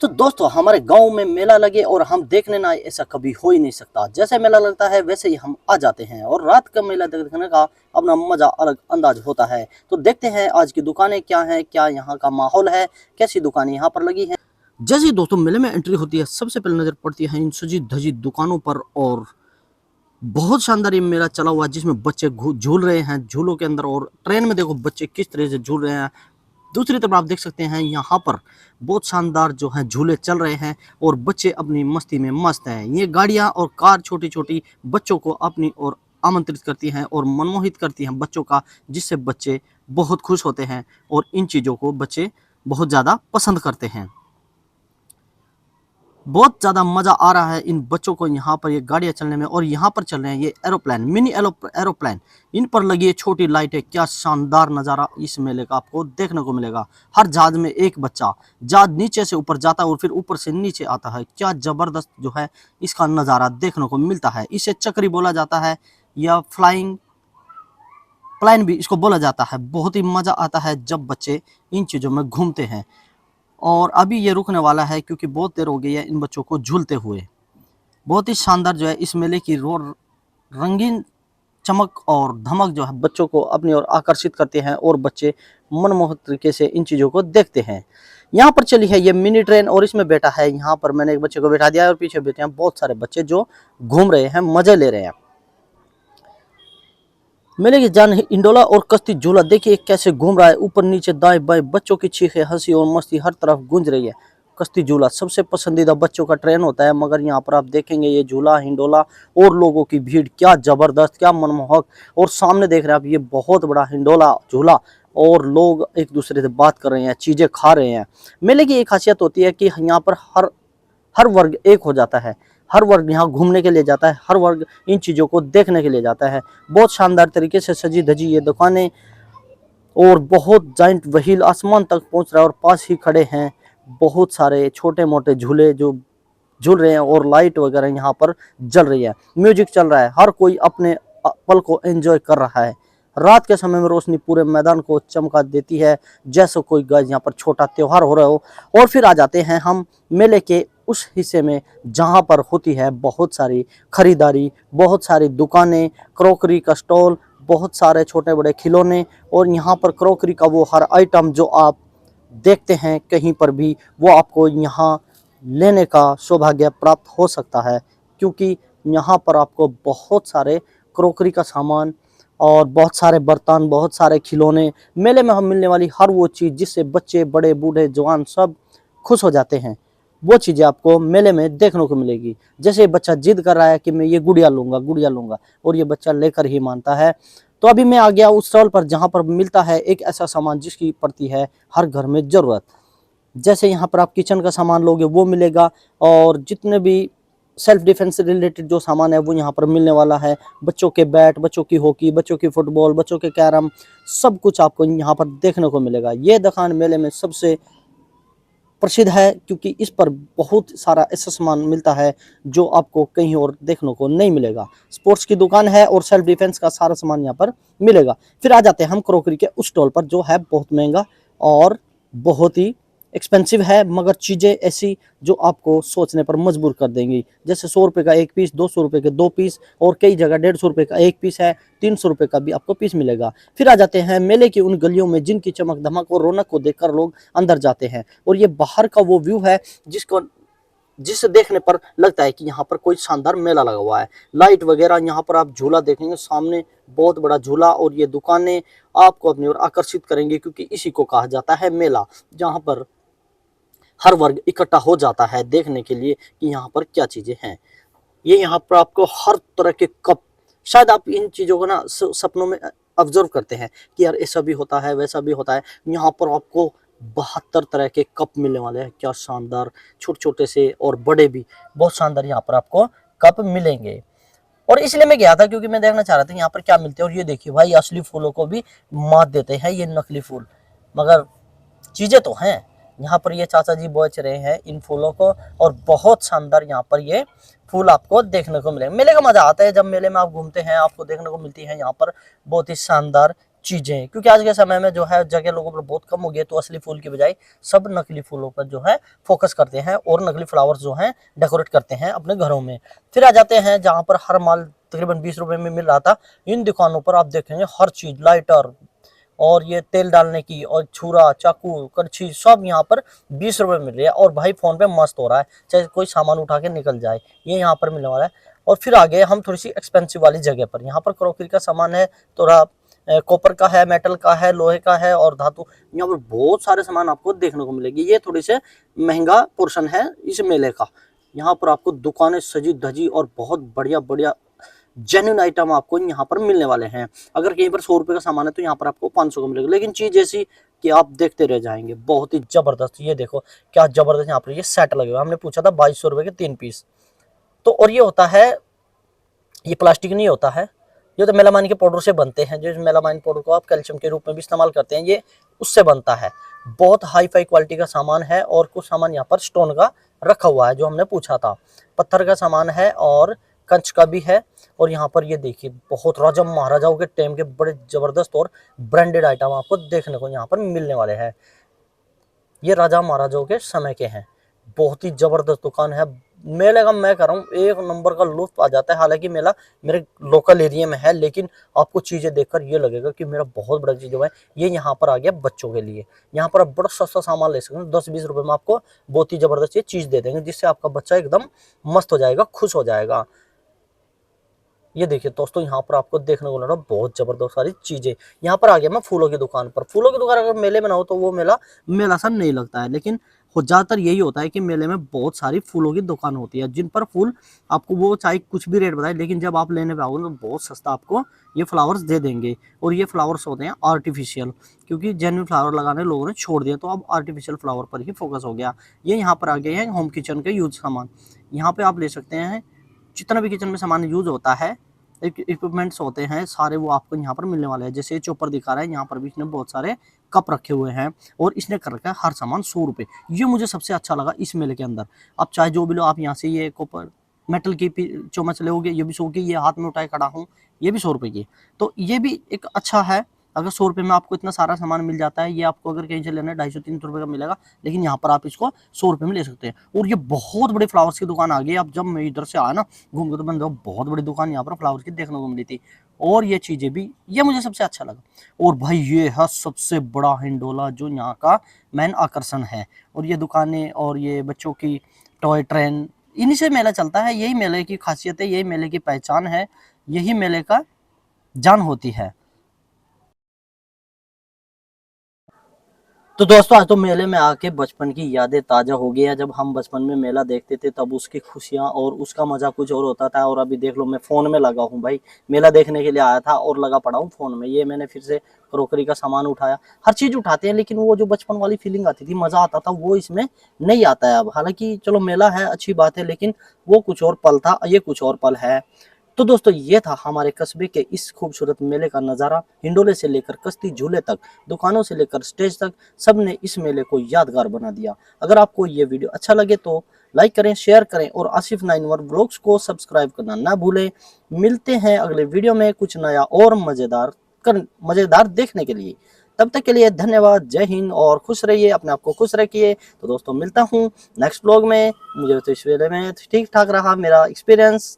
तो दोस्तों हमारे गांव में मेला लगे और हम देखने ना आए, ऐसा कभी हो ही नहीं सकता। जैसे मेला लगता है वैसे ही हम आ जाते हैं और रात का मेला देखने का अपना मजा अलग अंदाज होता है। तो देखते हैं आज की दुकानें क्या हैं, क्या यहाँ का माहौल है, कैसी दुकानें यहाँ पर लगी हैं। जैसे ही दोस्तों मेले में एंट्री होती है सबसे पहले नजर पड़ती है इन सजी धजी दुकानों पर। और बहुत शानदार ये मेला चला हुआ है जिसमें बच्चे झूल रहे हैं झूलों के अंदर। और ट्रेन में देखो बच्चे किस तरह से झूल रहे हैं। दूसरी तरफ आप देख सकते हैं यहाँ पर बहुत शानदार जो है झूले चल रहे हैं और बच्चे अपनी मस्ती में मस्त हैं। ये गाड़ियाँ और कार छोटी छोटी बच्चों को अपनी ओर आमंत्रित करती हैं और मनमोहित करती हैं बच्चों का, जिससे बच्चे बहुत खुश होते हैं और इन चीज़ों को बच्चे बहुत ज़्यादा पसंद करते हैं। बहुत ज़्यादा मज़ा आ रहा है इन बच्चों को यहाँ पर ये गाड़ियाँ चलने में। और यहाँ पर चल रहे हैं ये एरोप्लेन, मिनी एरोप्लेन। इन पर लगी है छोटी लाइटें। क्या शानदार नज़ारा इस मेले का आपको देखने को मिलेगा। हर जहाज में एक बच्चा, जहाज नीचे से ऊपर जाता है और फिर ऊपर से नीचे आता है। क्या ज़बरदस्त जो है इसका नज़ारा देखने को मिलता है। इसे चक्री बोला जाता है या फ्लाइंग प्लेन भी इसको बोला जाता है। बहुत ही मज़ा आता है जब बच्चे इन चीज़ों में घूमते हैं। और अभी ये रुकने वाला है क्योंकि बहुत देर हो गई है इन बच्चों को झूलते हुए। बहुत ही शानदार जो है इस मेले की रंगीन चमक और धमक जो है बच्चों को अपनी ओर आकर्षित करते हैं और बच्चे मनमोहक तरीके से इन चीज़ों को देखते हैं। यहाँ पर चली है ये मिनी ट्रेन और इसमें बैठा है, यहाँ पर मैंने एक बच्चे को बैठा दिया है और पीछे बैठे हैं बहुत सारे बच्चे जो घूम रहे हैं, मजे ले रहे हैं। मेले की जान इंडोला और कश्ती झूला देखिए कैसे घूम रहा है, ऊपर नीचे दाएं बाएं। बच्चों की चीखें, हंसी और मस्ती हर तरफ गूंज रही है। कश्ती झूला सबसे पसंदीदा बच्चों का ट्रेन होता है, मगर यहाँ पर आप देखेंगे ये झूला हिंडोला और लोगों की भीड़ क्या जबरदस्त, क्या मनमोहक। और सामने देख रहे हैं आप ये बहुत बड़ा हिंडोला झूला और लोग एक दूसरे से बात कर रहे हैं, चीजें खा रहे हैं। मेले की एक खासियत होती है कि यहाँ पर हर वर्ग एक हो जाता है। हर वर्ग यहाँ घूमने के लिए जाता है, हर वर्ग इन चीज़ों को देखने के लिए जाता है। बहुत शानदार तरीके से सजी धजी ये दुकानें और बहुत जाइंट व्हील आसमान तक पहुँच रहा है और पास ही खड़े हैं बहुत सारे छोटे मोटे झूले जो झूल रहे हैं और लाइट वगैरह यहाँ पर जल रही है, म्यूजिक चल रहा है। हर कोई अपने पल को एंजॉय कर रहा है। रात के समय में रोशनी पूरे मैदान को चमका देती है जैसे कोई गाइस यहाँ पर छोटा त्योहार हो रहा हो। और फिर आ जाते हैं हम मेले के उस हिस्से में जहाँ पर होती है बहुत सारी खरीदारी, बहुत सारी दुकानें, क्रॉकरी का स्टॉल, बहुत सारे छोटे बड़े खिलौने। और यहाँ पर क्रॉकरी का वो हर आइटम जो आप देखते हैं कहीं पर भी, वो आपको यहाँ लेने का सौभाग्य प्राप्त हो सकता है, क्योंकि यहाँ पर आपको बहुत सारे क्रॉकरी का सामान और बहुत सारे बर्तन, बहुत सारे खिलौने, मेले में हम मिलने वाली हर वो चीज़ जिससे बच्चे बड़े बूढ़े जवान सब खुश हो जाते हैं, वो चीज़ें आपको मेले में देखने को मिलेगी। जैसे बच्चा जिद कर रहा है कि मैं ये गुड़िया लूँगा और ये बच्चा लेकर ही मानता है। तो अभी मैं आ गया उस स्टॉल पर जहाँ पर मिलता है एक ऐसा सामान जिसकी पड़ती है हर घर में ज़रूरत। जैसे यहाँ पर आप किचन का सामान लोगे वो मिलेगा और जितने भी सेल्फ डिफेंस से रिलेटेड जो सामान है वो यहाँ पर मिलने वाला है। बच्चों के बैट, बच्चों की हॉकी, बच्चों की फुटबॉल, बच्चों के कैरम, सब कुछ आपको यहाँ पर देखने को मिलेगा। ये दुकान मेले में सबसे प्रसिद्ध है क्योंकि इस पर बहुत सारा ऐसा सामान मिलता है जो आपको कहीं और देखने को नहीं मिलेगा। स्पोर्ट्स की दुकान है और सेल्फ डिफेंस का सारा सामान यहाँ पर मिलेगा। फिर आ जाते हैं हम क्रॉकरी के उस स्टॉल पर जो है बहुत महंगा और बहुत ही एक्सपेंसिव है, मगर चीज़ें ऐसी जो आपको सोचने पर मजबूर कर देंगी। जैसे 100 रुपये का एक पीस, 200 रुपये के 2 पीस और कई जगह 150 रुपये का एक पीस है, 300 रुपये का भी आपको पीस मिलेगा। फिर आ जाते हैं मेले की उन गलियों में जिनकी चमक धमक और रौनक को देखकर लोग अंदर जाते हैं। और ये बाहर का वो व्यू है जिसे देखने पर लगता है कि यहाँ पर कोई शानदार मेला लगा हुआ है। लाइट वगैरह यहाँ पर आप झूला देखेंगे, सामने बहुत बड़ा झूला और ये दुकानें आपको अपनी ओर आकर्षित करेंगे क्योंकि इसी को कहा जाता है मेला, जहाँ पर हर वर्ग इकट्ठा हो जाता है देखने के लिए कि यहाँ पर क्या चीजें हैं। ये यहाँ पर आपको हर तरह के कप, शायद आप इन चीजों को ना सपनों में ऑब्जर्व करते हैं कि यार ऐसा भी होता है वैसा भी होता है। यहाँ पर आपको 72 तरह के कप मिलने वाले हैं। क्या शानदार, छोटे छोटे से और बड़े भी बहुत शानदार यहाँ पर आपको कप मिलेंगे। और इसलिए मैं गया था क्योंकि मैं देखना चाह रहा था यहाँ पर क्या मिलते हैं। और ये देखिए भाई, असली फूलों को भी मात देते हैं ये नकली फूल, मगर चीजें तो हैं। यहाँ पर ये चाचा जी बेच रहे हैं इन फूलों को और बहुत शानदार यहाँ पर ये फूल आपको देखने को मिलेगा। मेले का मजा आता है जब मेले में आप घूमते हैं, आपको देखने को मिलती है यहाँ पर बहुत ही शानदार चीजें, क्योंकि आज के समय में जो है जगह लोगों पर बहुत कम हो गई है, तो असली फूल की बजाय सब नकली फूलों पर जो है फोकस करते हैं और नकली फ्लावर्स जो है डेकोरेट करते हैं अपने घरों में। फिर आ जाते हैं जहां पर हर माल तकरीबन 20 रुपए में मिल रहा था, इन दुकानों पर आप देखेंगे हर चीज, लाइटर और ये तेल डालने की और छुरा, चाकू, करछी, सब यहाँ पर 20 रुपए मिल रही है। और भाई फोन पे मस्त हो रहा है, चाहे कोई सामान उठा के निकल जाए, ये यहाँ पर मिलने वाला है। और फिर आगे हम थोड़ी सी एक्सपेंसिव वाली जगह पर, यहाँ पर क्रॉकरी का सामान है, थोड़ा कॉपर का है, मेटल का है, लोहे का है और धातु, यहाँ पर बहुत सारे सामान आपको देखने को मिलेगी। ये थोड़ी से महंगा पोर्शन है इस मेले का। यहाँ पर आपको दुकानें सजी धजी और बहुत बढ़िया बढ़िया जेन्युइन आइटम आपको यहाँ पर मिलने वाले हैं। अगर कहीं पर 100 रुपए का सामान है तो यहाँ पर आपको 500 का मिलेगा, लेकिन चीज ऐसी कि आप देखते रह जाएंगे, बहुत ही जबरदस्त। ये देखो क्या जबरदस्त यहाँ पर ये सेट लगे हुए, हमने पूछा था 2200 रुपए के 3 पीस। तो और ये होता है, ये प्लास्टिक नहीं होता है, ये तो मेलामाइन के पाउडर से बनते हैं। जो मेलामाइन पाउडर को आप कैल्शियम के रूप में भी इस्तेमाल करते हैं, ये उससे बनता है। बहुत हाई फाई क्वालिटी का सामान है। और कुछ सामान यहाँ पर स्टोन का रखा हुआ है जो हमने पूछा था, पत्थर का सामान है और कंच का भी है। और यहाँ पर ये देखिए बहुत राजा महाराजाओं के टाइम के बड़े जबरदस्त और ब्रांडेड आइटम आपको देखने को यहाँ पर मिलने वाले हैं। ये राजा महाराजाओं के समय के हैं, बहुत ही जबरदस्त दुकान है। मेले का मैं कह रहा हूँ एक नंबर का लुत्फ आ जाता है। हालांकि मेला मेरे लोकल एरिया में है, लेकिन आपको चीजें देखकर ये लगेगा कि मेरा बहुत बड़ा चीज है। ये यहाँ पर आ गया बच्चों के लिए, यहाँ पर आप बड़ा सस्ता सामान ले सकते हैं, 10-20 रुपए में आपको बहुत ही जबरदस्त ये चीज दे देंगे, जिससे आपका बच्चा एकदम मस्त हो जाएगा, खुश हो जाएगा। ये देखिए दोस्तों यहाँ पर आपको देखने को मिल रहा है बहुत जबरदस्त सारी चीजें। यहाँ पर आ गया मैं फूलों की दुकान पर। फूलों की दुकान अगर मेले में ना हो तो वो मेला मेला सा नहीं लगता है, लेकिन ज्यादातर यही होता है कि मेले में बहुत सारी फूलों की दुकान होती है, जिन पर फूल आपको वो चाहे कुछ भी रेट बताए, लेकिन जब आप लेने पे आओगे तो बहुत सस्ता आपको ये फ्लावर्स दे देंगे। और ये फ्लावर्स होते हैं आर्टिफिशियल, क्योंकि जेन्युइन फ्लावर लगाने लोगों ने छोड़ दिया, तो अब आर्टिफिशियल फ्लावर पर ही फोकस हो गया। ये यहाँ पर आ गए हैं होम किचन के यूज सामान। यहाँ पे आप ले सकते हैं जितना भी किचन में सामान यूज होता है, इक्विपमेंट्स होते हैं सारे, वो आपको यहाँ पर मिलने वाले हैं। जैसे ये चॉपर दिखा रहा है, यहाँ पर भी इसने बहुत सारे कप रखे हुए हैं और इसने कर रखा है हर सामान 100 रुपए। ये मुझे सबसे अच्छा लगा इस मेले के अंदर। आप चाहे जो भी लो, आप यहाँ से ये कॉपर मेटल की चम्मच लोगे, ये भी 100 की, ये हाथ में उठाए खड़ा हूँ ये भी 100 रुपए की। तो ये भी एक अच्छा है, अगर 100 रुपए में आपको इतना सारा सामान मिल जाता है। ये आपको अगर कहीं से लेना है 250-300 रुपए का मिलेगा, लेकिन यहाँ पर आप इसको 100 रुपए में ले सकते हैं। और ये बहुत बड़ी फ्लावर्स की दुकान आ गई। अब जब मैं इधर से आया ना घूम के, तो मैंने बहुत बड़ी दुकान यहाँ पर फ्लावर्स की देखने को मिली थी। और ये चीजें भी, ये मुझे सबसे अच्छा लगा। और भाई ये है सबसे बड़ा हिंडोला जो यहाँ का मेन आकर्षण है। और ये दुकानें और ये बच्चों की टॉय ट्रेन, इन्हीं से मेला चलता है। यही मेले की खासियत है, यही मेले की पहचान है, यही मेले का जान होती है। तो दोस्तों आज तो मेले में आके बचपन की यादें ताजा हो गई है। जब हम बचपन में मेला देखते थे तब उसकी खुशियां और उसका मजा कुछ और होता था। और अभी देख लो मैं फोन में लगा हूँ भाई, मेला देखने के लिए आया था और लगा पड़ा हूँ फोन में। ये मैंने फिर से क्रोकरी का सामान उठाया, हर चीज उठाते हैं, लेकिन वो जो बचपन वाली फीलिंग आती थी, मजा आता था, वो इसमें नहीं आता है अब। हालांकि चलो मेला है अच्छी बात है, लेकिन वो कुछ और पल था, ये कुछ और पल है। तो दोस्तों ये था हमारे कस्बे के इस खूबसूरत मेले का नज़ारा। हिंडोले से लेकर कश्ती झूले तक, दुकानों से लेकर स्टेज तक, सब ने इस मेले को यादगार बना दिया। अगर आपको ये वीडियो अच्छा लगे तो लाइक करें, शेयर करें और आसिफ 9 ब्लॉग्स को सब्सक्राइब करना ना भूलें। मिलते हैं अगले वीडियो में कुछ नया और मज़ेदार देखने के लिए। तब तक के लिए धन्यवाद, जय हिंद और खुश रहिए, अपने आप को खुश रखिए। तो दोस्तों मिलता हूँ नेक्स्ट ब्लॉग में। मुझे तो इस वेले में ठीक ठाक रहा मेरा एक्सपीरियंस।